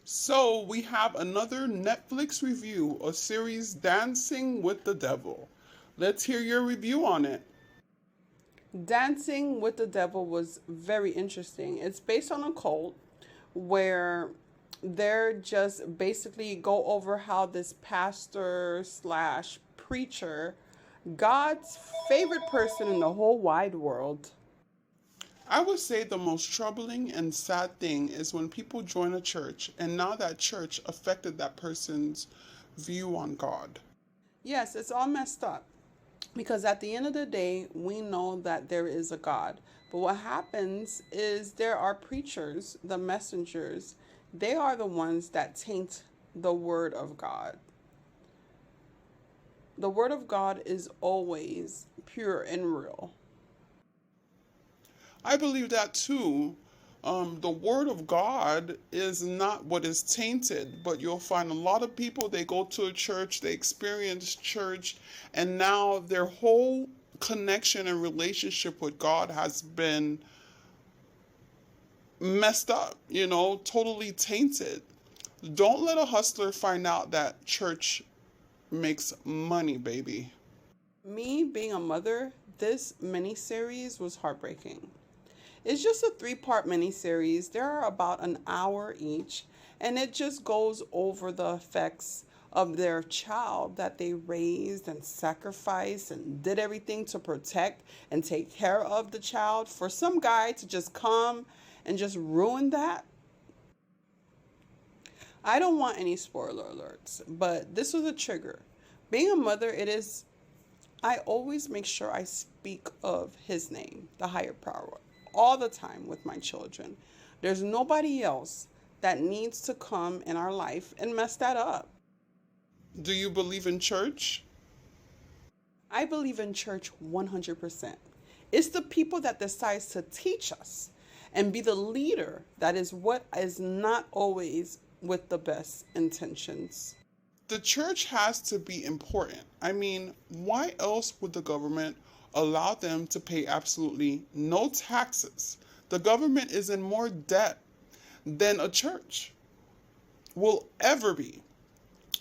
So we have another Netflix review, a series Dancing with the Devil. Let's hear your review on it. Dancing with the Devil was very interesting. It's based on a cult where they're just basically go over how this pastor slash preacher, God's favorite person in the whole wide world. I would say the most troubling and sad thing is when people join a church and now that church affected that person's view on God. Yes, it's all messed up. Because at the end of the day, we know that there is a God. But what happens is there are preachers, the messengers, they are the ones that taint the word of God. The word of God is always pure and real. I believe that too. The word of God is not what is tainted, but you'll find a lot of people, they go to a church, they experience church, and now their whole connection and relationship with God has been messed up, totally tainted. Don't let a hustler find out that church makes money, baby. Me being a mother, this miniseries was heartbreaking. It's just a three-part miniseries. They're about an hour each, and it just goes over the effects of their child that they raised and sacrificed and did everything to protect and take care of the child. For some guy to just come and just ruin that, I don't want any spoiler alerts, but this was a trigger. Being a mother, it is, I always make sure I speak of his name, the higher power, all the time with my children. There's nobody else that needs to come in our life and mess that up. Do you believe in church? I believe in church 100%. It's the people that decides to teach us and be the leader that is what is not always with the best intentions. The church has to be important. I mean, why else would the government allow them to pay absolutely no taxes? The government is in more debt than a church will ever be.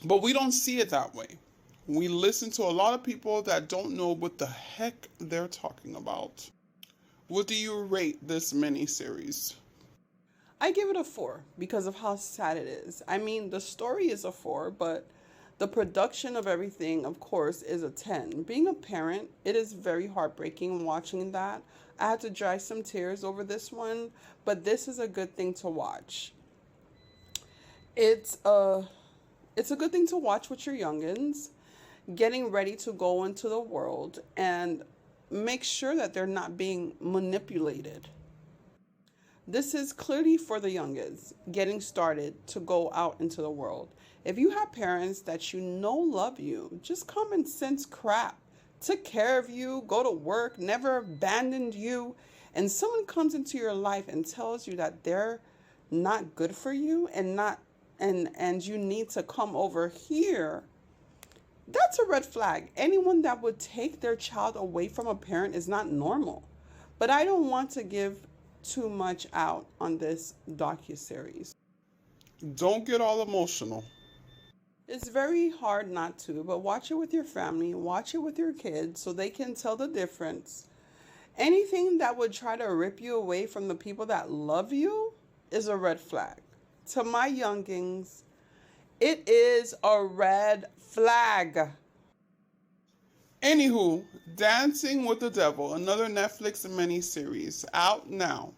But we don't see it that way. We listen to a lot of people that don't know what the heck they're talking about. What do you rate this mini series? I give it a 4 because of how sad it is. I mean, the story is a 4, but the production of everything, of course, is a 10. Being a parent, it is very heartbreaking watching that. I had to dry some tears over this one, but this is a good thing to watch. It's a it's a good thing to watch with your youngins getting ready to go into the world and make sure that they're not being manipulated. This is clearly for the youngest getting started to go out into the world. If you have parents that you know love you, just common sense crap, took care of you, go to work, never abandoned you, and someone comes into your life and tells you that they're not good for you and not and you need to come over here, that's a red flag. Anyone that would take their child away from a parent is not normal. But I don't want to give too much out on this docu-series. Don't get all emotional. It's very hard not to, but watch it with your family, watch it with your kids so they can tell the difference. Anything that would try to rip you away from the people that love you is a red flag. To my youngings, it is a red flag. Anywho, Dancing with the Devil, another Netflix miniseries, out now.